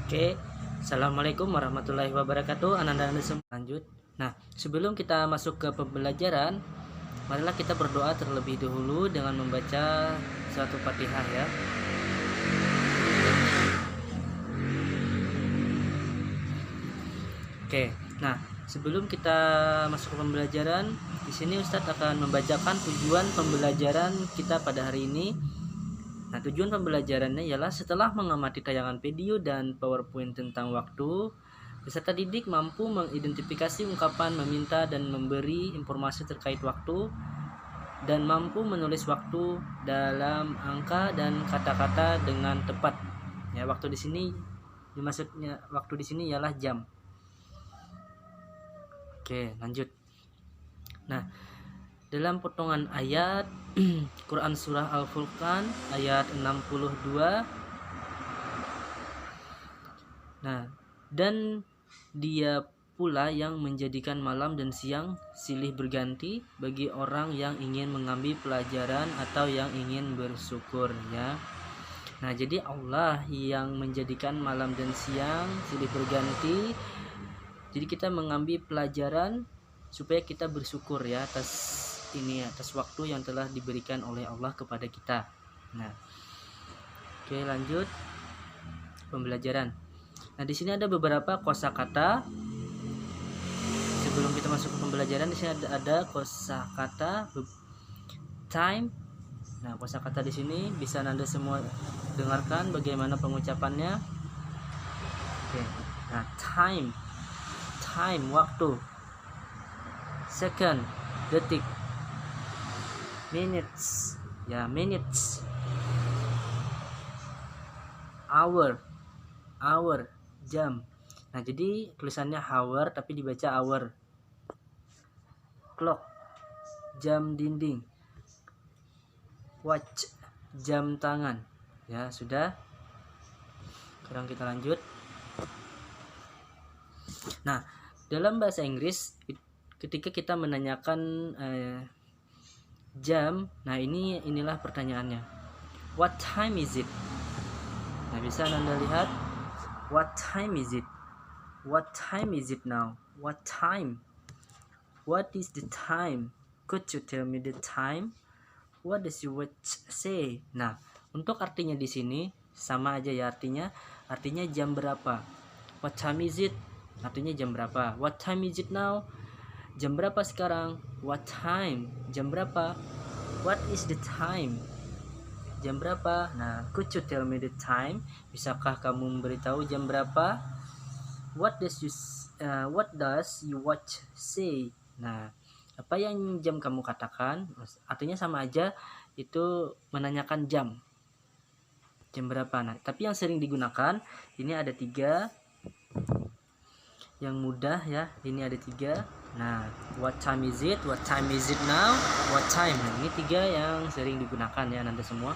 Oke, Assalamualaikum warahmatullahi wabarakatuh. Ananda semua lanjut. Nah, sebelum kita masuk ke pembelajaran, marilah kita berdoa terlebih dahulu dengan membaca suatu Fatihah ya. Oke, nah sebelum kita masuk ke pembelajaran, di sini Ustadz akan membacakan tujuan pembelajaran kita pada hari ini. Nah, tujuan pembelajarannya ialah setelah mengamati tayangan video dan PowerPoint tentang waktu, peserta didik mampu mengidentifikasi ungkapan, meminta dan memberi informasi terkait waktu, dan mampu menulis waktu dalam angka dan kata-kata dengan tepat. Ya, waktu di sini maksudnya waktu di sini ialah jam. Oke, lanjut. Nah, dalam potongan ayat Quran Surah Al-Furqan ayat 62. Nah, dan dia pula yang menjadikan malam dan siang silih berganti bagi orang yang ingin mengambil pelajaran atau yang ingin bersyukur ya. Nah, jadi Allah yang menjadikan malam dan siang silih berganti. Jadi kita mengambil pelajaran supaya kita bersyukur ya atas waktu yang telah diberikan oleh Allah kepada kita. Nah, oke, lanjut pembelajaran. Nah, di sini ada beberapa kosakata. Sebelum kita masuk ke pembelajaran, di sini ada kosakata time. Nah, kosakata di sini bisa Anda semua dengarkan bagaimana pengucapannya. Oke. Nah, time waktu. Second, detik. Minutes, ya, minutes. Hour, jam. Nah, jadi tulisannya hour tapi dibaca hour. Clock, jam dinding. Watch, jam tangan. Ya, sudah. Sekarang kita lanjut. Nah, dalam bahasa Inggris ketika kita menanyakan jam, nah inilah pertanyaannya. What time is it? Nah, bisa Anda lihat. What time is it? What time is it now? What time? What is the time? Could you tell me the time? What does your watch say? Nah, untuk artinya di sini sama aja ya artinya. Artinya jam berapa? What time is it? Artinya jam berapa? What time is it now? Jam berapa sekarang? What time? Jam berapa? What is the time? Jam berapa? Nah, could you tell me the time? Bisakah kamu memberitahu jam berapa? What does your watch say? Nah, apa yang jam kamu katakan? Artinya sama aja, itu menanyakan jam. Jam berapa? Nah, tapi yang sering digunakan ini ada 3. Yang mudah ya, ini ada 3. Nah, what time is it? What time is it now? What time? Nah, ini 3 yang sering digunakan ya Anda semua.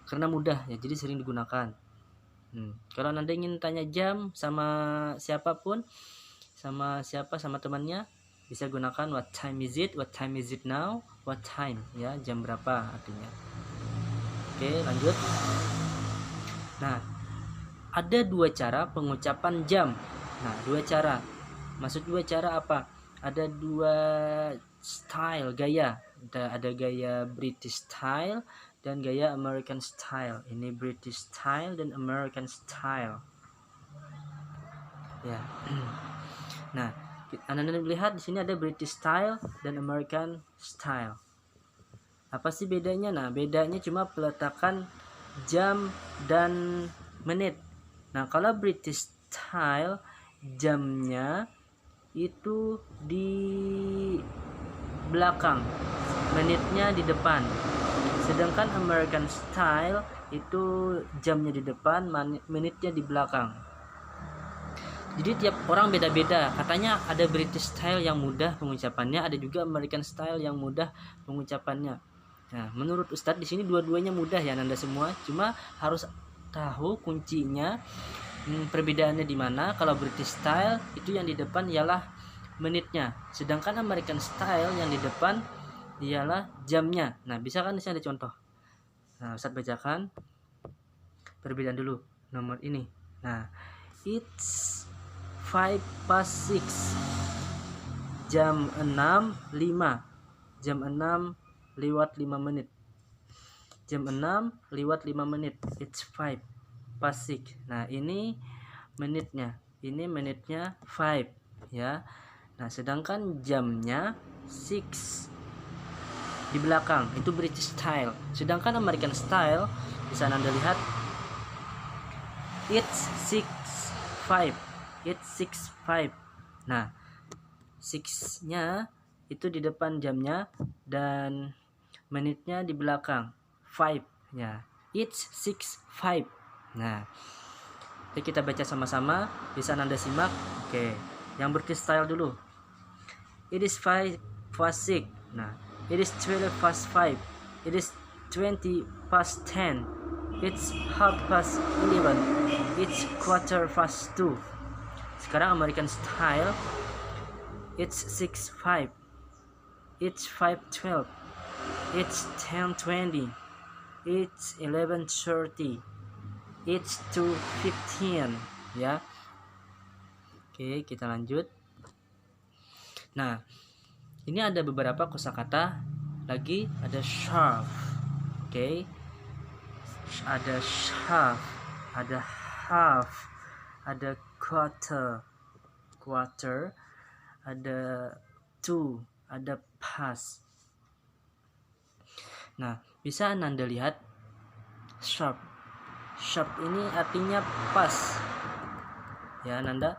Karena mudah ya, jadi sering digunakan. Kalau Anda ingin tanya jam sama siapapun, sama temannya, bisa gunakan what time is it? What time is it now? What time? Ya, jam berapa artinya. Oke, lanjut. Nah, ada 2 cara pengucapan jam. Nah, 2 cara. Maksud 2 cara apa? Ada 2 style, gaya. Ada gaya British style dan gaya American style. Ini British style dan American style. Ya. Nah, Anda lihat di sini ada British style dan American style. Apa sih bedanya? Nah, bedanya cuma peletakan jam dan menit. Nah, kalau British style jamnya itu di belakang, menitnya di depan. Sedangkan American style itu jamnya di depan, menitnya di belakang. Jadi tiap orang beda-beda. Katanya ada British style yang mudah pengucapannya, ada juga American style yang mudah pengucapannya. Nah, menurut Ustadz di sini dua-duanya mudah ya Anda semua. Cuma harus tahu kuncinya, perbedaannya di mana. Kalau British style itu yang di depan ialah menitnya, sedangkan American style yang di depan ialah jamnya. Nah, bisa kan di sini ada contoh. Nah, Ustadz bacakan perbedaan dulu. nomor ini. Nah, it's 5 past 6. Jam 6.05. Jam 6 lewat 5 menit. Jam 6 lewat 5 menit. It's 5 past 6. Nah, ini menitnya. Ini menitnya 5 ya. Nah, sedangkan jamnya 6 di belakang. Itu British style. Sedangkan American style bisa Anda lihat it's 6:05. It's 6:05. Nah, 6-nya itu di depan jamnya dan menitnya di belakang 5 ya. It's 6:05. Nah, jadi kita baca sama-sama, bisa Anda simak. Oke, yang British style dulu. It is 5:06. Nah, it is 12:05. It is 20:10. It's 11:30. It's 2:15. Sekarang American style. It's 6:05. It's 5:12. It's 10:20. It's 11:30. It's 2:15 ya. Oke, kita lanjut. Nah, ini ada beberapa kosakata lagi. Ada sharp. Oke. Ada sharp, ada half, ada quarter, ada two, ada pass. Nah, bisa Anda lihat sharp. Sharp ini artinya pas. Ya, Nanda.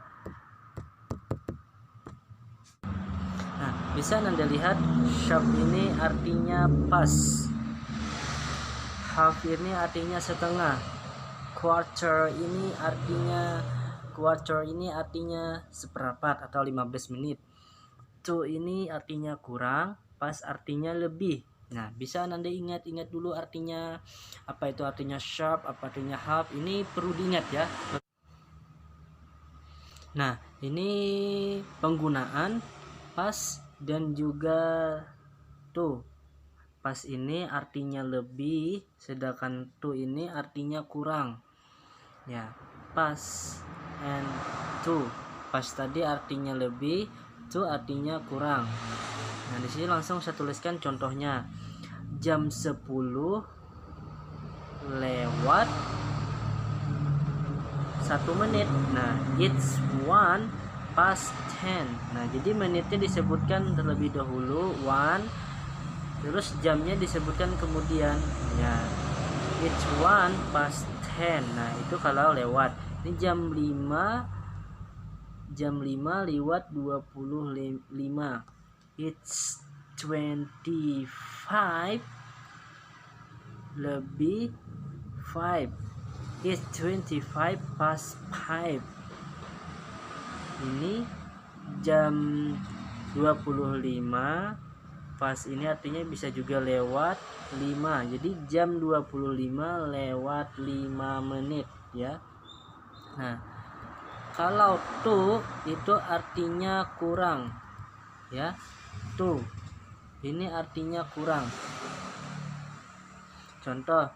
Nah, bisa Anda lihat sharp ini artinya pas. Half ini artinya setengah. Quarter ini artinya seperempat atau 15 menit. Two ini artinya kurang, pas artinya lebih. Nah, bisa Anda ingat dulu artinya apa itu artinya sharp, apa artinya half. Ini perlu diingat ya. Nah, ini penggunaan pas dan juga to. Pas ini artinya lebih, sedangkan to ini artinya kurang. Ya, pas and to. Pas tadi artinya lebih, to artinya kurang. Nah, di sini langsung saya tuliskan contohnya. Jam 10 lewat 1 menit. Nah, it's 1:10. Nah, jadi menitnya disebutkan terlebih dahulu 1, terus jamnya disebutkan kemudian. Ya, it's 1:10. Nah, itu kalau lewat. Ini jam 5 lewat 25. It's 25 lebih 5. It's 25:05. Ini jam 25. Pas ini artinya bisa juga lewat 5. Jadi jam 25 lewat 5 menit ya. Nah, kalau to itu artinya kurang ya. To ini artinya kurang. Contoh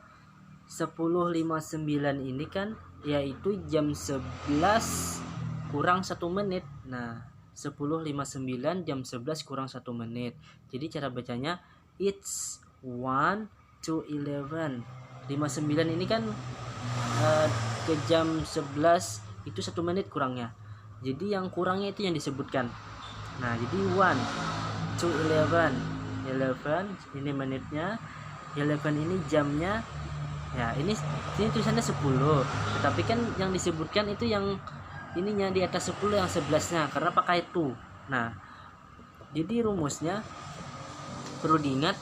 10:59 ini kan yaitu jam 11 kurang 1 menit. Nah, 10:59 jam 11 kurang 1 menit. Jadi cara bacanya it's 1 to 11. 59 ini kan ke jam 11 itu 1 menit kurangnya. Jadi yang kurangnya itu yang disebutkan. Nah, jadi 1 to 11. 11 ini menitnya. 11 ini jamnya. Ya, ini tulisannya 10. Tetapi kan yang disebutkan itu yang ininya di atas 10 yang 11-nya karena pakai to. Nah, jadi rumusnya perlu diingat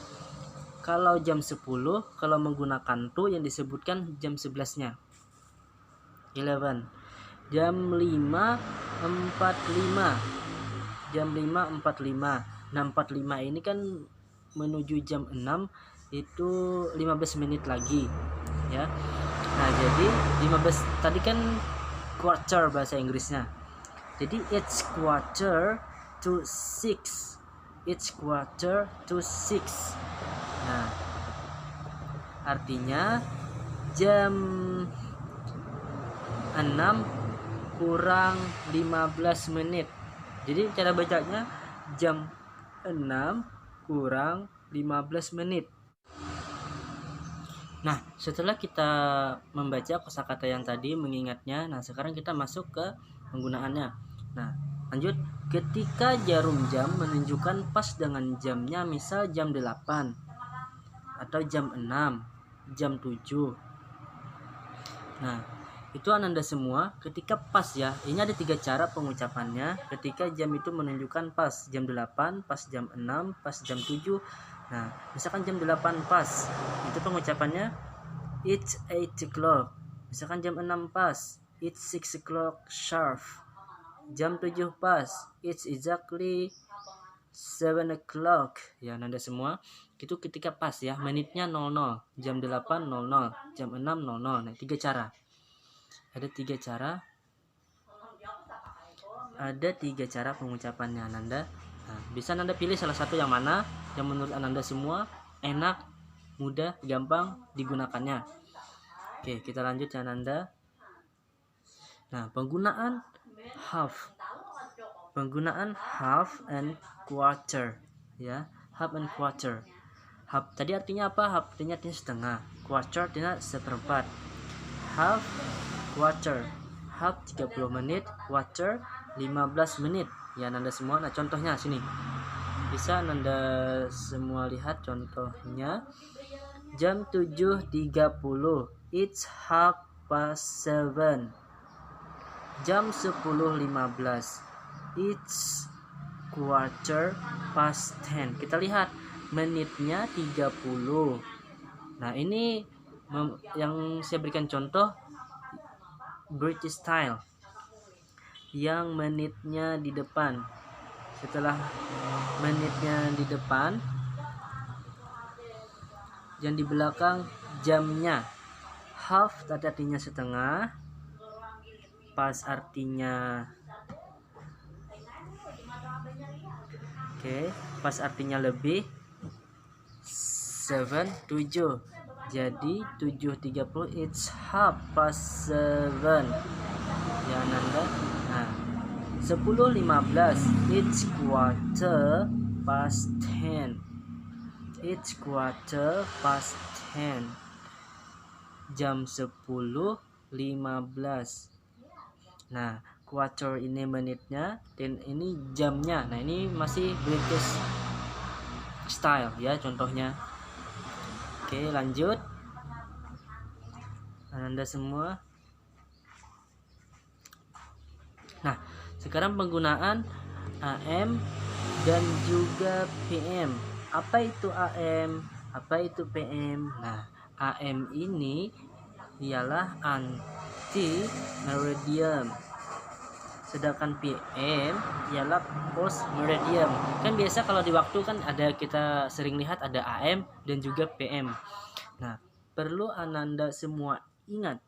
kalau jam 10 kalau menggunakan to yang disebutkan jam 11-nya. 11. Jam 5:45. Jam 5:45. Nah, 45 ini kan menuju jam 6 itu 15 menit lagi ya. Nah, jadi 15 tadi kan quarter bahasa Inggrisnya. Jadi it's 5:45. It's 5:45. Nah, artinya jam 6 kurang 15 menit. Jadi cara bacanya jam 6 kurang 15 menit. Nah, setelah kita membaca kosakata yang tadi, mengingatnya, nah sekarang kita masuk ke penggunaannya. Nah, lanjut. Ketika jarum jam menunjukkan pas dengan jamnya, misal jam 8 atau jam 6, jam 7. Nah, itu ananda semua ketika pas ya. Ini ada 3 cara pengucapannya. Ketika jam itu menunjukkan pas, jam 8, pas jam 6, pas jam 7. Nah, misalkan jam 8 pas, itu pengucapannya it's 8 o'clock. Misalkan jam 6 pas, it's 6 o'clock sharp. Jam 7 pas, it's exactly 7 o'clock. Ya, nanda semua itu ketika pas ya, menitnya 00, jam 8 00, jam 6 00. Nah, 3 cara. Ada 3 cara. Ada 3 cara pengucapannya Ananda. Nah, bisa Ananda pilih salah satu yang mana yang menurut Ananda semua enak, mudah, gampang digunakannya. Oke, kita lanjut ya Ananda. Nah, penggunaan half and quarter ya. Half and quarter. Half tadi artinya apa? Half artinya setengah, quarter artinya seperempat. Half, quarter. Half 30 menit, quarter 15 menit. Ya Nanda semua. Nah, contohnya sini. Bisa Nanda semua lihat contohnya. Jam 7.30, it's 7:30. Jam 10.15, it's 10:15. Kita lihat menitnya 30. Nah, ini yang saya berikan contoh British style yang menitnya di depan. Setelah menitnya di depan, yang di belakang jamnya. Half tadi artinya setengah, pas artinya pas artinya lebih, 7 jadi 7.30, it's 7:30 ya Nanda. Nah, 10.15, it's 10:15, it's 10:15. Jam 10.15. Nah, quarter ini menitnya dan ini jamnya. Nah, ini masih British style ya contohnya. Oke, lanjut. Anda semua. Nah, sekarang penggunaan AM dan juga PM. Apa itu AM? Apa itu PM? Nah, AM ini ialah anti meridian, sedangkan PM ialah post meridian. Kan biasa kalau di waktu kan ada, kita sering lihat ada AM dan juga PM. Nah, perlu Ananda semua ingat,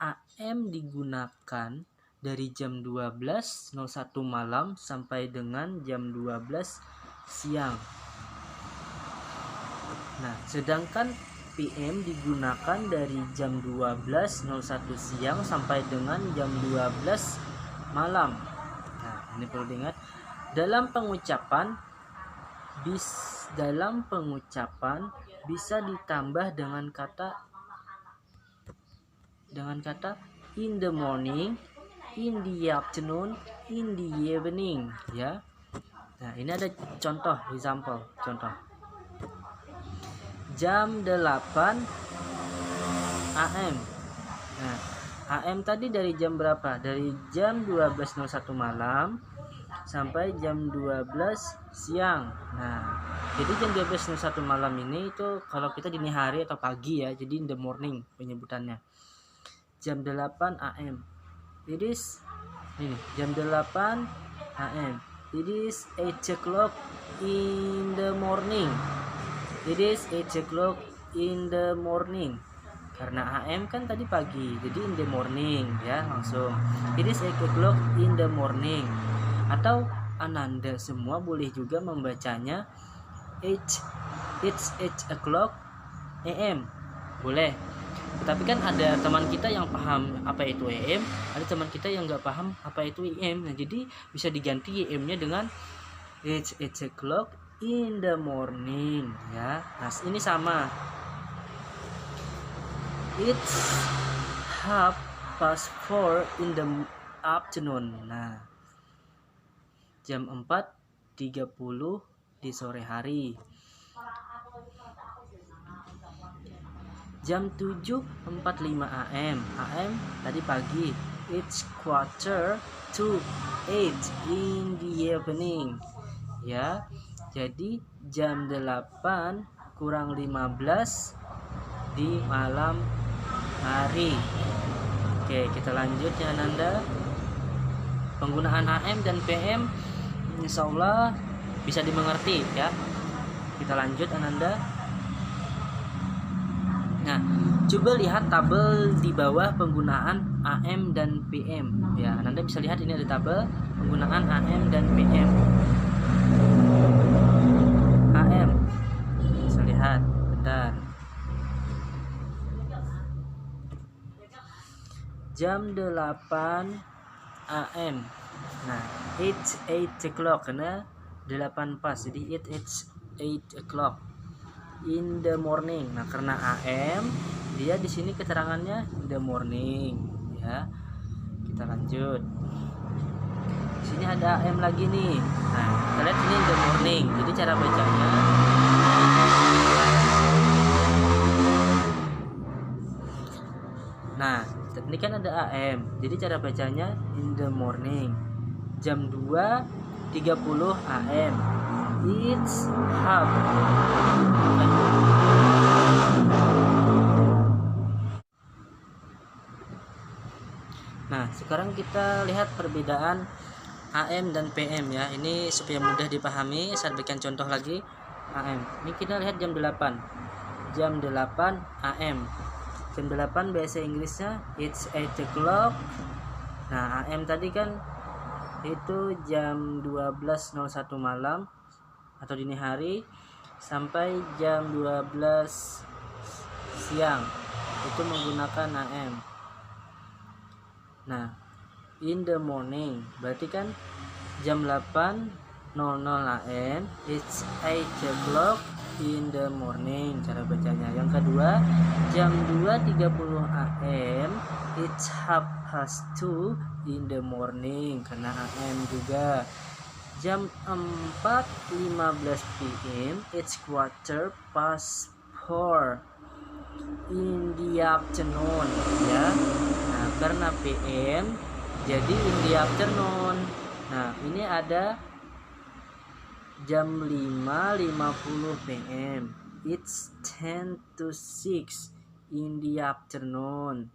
AM digunakan dari jam 12.01 malam sampai dengan jam 12 siang. Nah, sedangkan PM digunakan dari jam 12.01 siang sampai dengan jam 12 malam. Nah, ini perlu diingat. Dalam pengucapan bisa ditambah dengan kata in the morning, in the afternoon, in the evening ya. Nah, ini ada contoh, example, contoh. Jam 8 AM. Nah, AM tadi dari jam berapa? Dari jam 12.01 malam sampai jam 12 siang. Nah, jadi jam 12.01 malam ini itu kalau kita dini hari atau pagi ya, jadi in the morning penyebutannya. Jam 8 AM. It is ini jam 8 AM. It is 8 o'clock in the morning. It is 8 o'clock in the morning. Karena AM kan tadi pagi, jadi in the morning ya langsung. It is 8 o'clock in the morning. Atau Ananda semua boleh juga membacanya it's 8 o'clock AM. Boleh. Tapi kan ada teman kita yang paham apa itu AM, ada teman kita yang nggak paham apa itu AM. Nah, jadi bisa diganti AM-nya dengan it's 8 o'clock in the morning ya. Nah, ini sama. It's 4:30 in the afternoon. Nah, jam 4:30 di sore hari. Jam 7:45 AM. AM tadi pagi. It's 7:45 in the evening. Ya. Jadi jam 8 kurang 15 di malam hari. Oke, kita lanjut ya Nanda. Penggunaan AM dan PM insya Allah bisa dimengerti ya. Kita lanjut Ananda. Nah, coba lihat tabel di bawah penggunaan AM dan PM ya. Ananda bisa lihat ini ada tabel penggunaan AM dan PM. AM bisa lihat, bentar. Jam 8 AM. Nah, it's 8 o'clock karena 8 pas. Jadi it's 8 o'clock in the morning. Nah, karena AM dia di sini keterangannya in the morning ya. Kita lanjut. Di sini ada AM lagi nih. Nah, kita lihat ini in the morning. Jadi cara bacanya nah, ini kan ada AM. Jadi cara bacanya in the morning. Jam 2:30 AM. It's half. Nah, sekarang kita lihat perbedaan AM dan PM ya. Ini supaya mudah dipahami, saya berikan contoh lagi. AM. Ini kita lihat jam 8. Jam 8 AM. Jam 8 bahasa Inggrisnya it's 8 o'clock. Nah, AM tadi kan itu jam 12.01 malam atau dini hari sampai jam 12 siang. Itu menggunakan AM. Nah, in the morning berarti kan jam 8:00 AM, it's 8 o'clock in the morning cara bacanya. Yang kedua, jam 2:30 AM, it's 2:30 in the morning karena AM juga. Jam 4:15 PM, it's 4:15 in the afternoon ya. Nah, karena PM jadi in the afternoon. Nah, ini ada jam 5:50 PM, it's 10:06 in the afternoon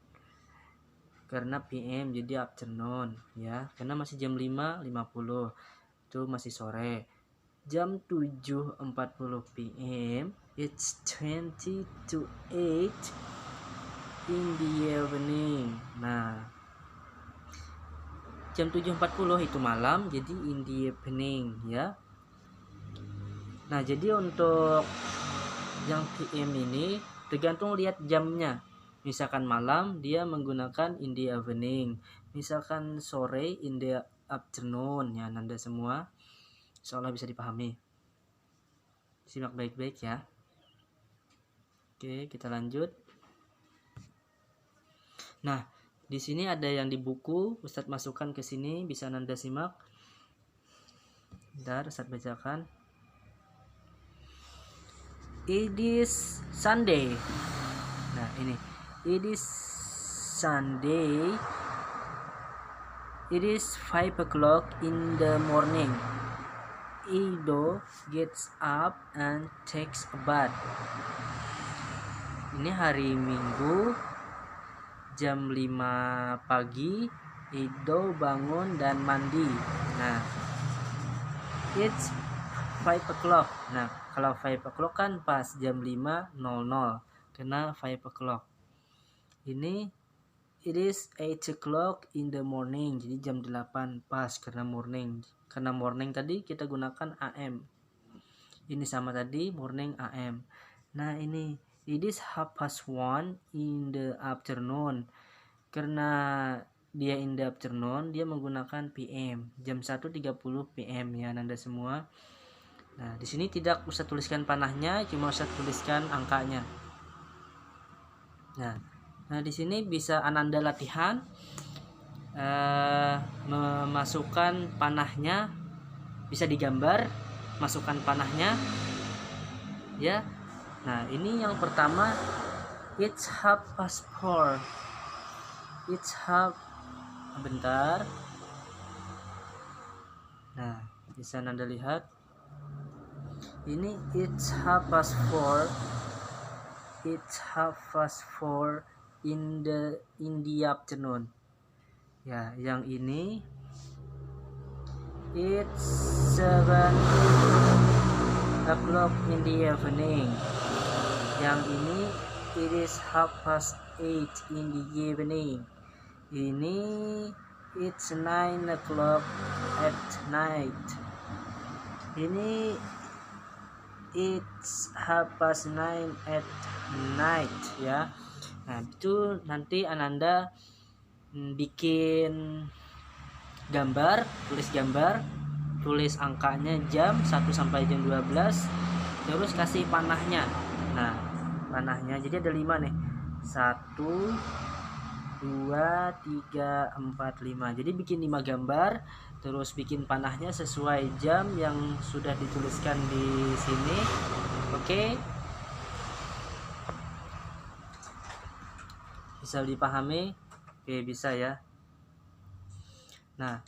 karena PM jadi afternoon ya, karena masih jam 5:50 itu masih sore. Jam 7:40 PM, it's 20:08 in the evening. Nah, jam 7:40 itu malam, jadi in the evening ya. Nah, jadi untuk yang PM ini tergantung lihat jamnya. Misalkan malam dia menggunakan in the evening, misalkan sore in the afternoon ya. Nanda semua insyaallah bisa dipahami. Simak baik-baik ya. Oke, kita lanjut. Nah, di sini ada yang di buku, Ustadz masukkan ke sini, bisa Nanda simak. Bentar, Ustadz bacakan. It is Sunday. Nah, ini. It is Sunday. It is 5 o'clock in the morning. Ido gets up and takes a bath. Ini hari Minggu jam 5 pagi. Ido bangun dan mandi. Nah, it's 5 o'clock. Nah, kalau 5 o'clock kan pas jam 5:00 kena 5 o'clock. Ini it is 8 o'clock in the morning, jadi jam 8 pas karena morning. Karena morning tadi kita gunakan AM. Ini sama tadi morning AM. Nah, ini It is 1:30 in the afternoon. Karena dia in the afternoon, dia menggunakan PM, jam 1:30 PM ya Ananda semua. Nah, di sini tidak usah tuliskan panahnya, cuma usah tuliskan angkanya. Nah, di sini bisa Ananda latihan memasukkan panahnya, bisa digambar, masukkan panahnya ya. Nah, ini yang pertama, it's 4:30. Bentar. Nah, bisa Anda lihat. Ini it's 4:30. It's 4:30 in the afternoon. Ya, yang ini it's 7 o'clock in the evening. Yang ini it is 8:30 in the evening. Ini it's 9 o'clock at night. Ini it's 9:30 at night ya. Nah, itu nanti Ananda bikin gambar, tulis angkanya jam 1 sampai jam 12, terus kasih panahnya. Nah, panahnya jadi ada 5 nih. 1 2 3 4 5. Jadi bikin 5 gambar, terus bikin panahnya sesuai jam yang sudah dituliskan di sini. Oke. Bisa dipahami? Oke, bisa ya. Nah,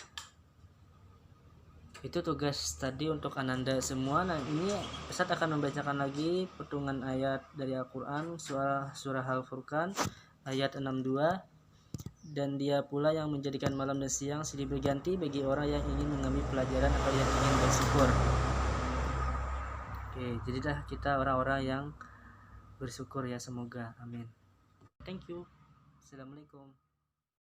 itu tugas tadi untuk Ananda semua. Nah, ini Ustaz akan membacakan lagi potongan ayat dari Al-Quran, surah Al-Furqan ayat 62. Dan dia pula yang menjadikan malam dan siang silih berganti bagi orang yang ingin mengambil pelajaran atau yang ingin bersyukur. Oke, jadilah kita orang-orang yang bersyukur ya, semoga. Amin. Thank you. Assalamualaikum.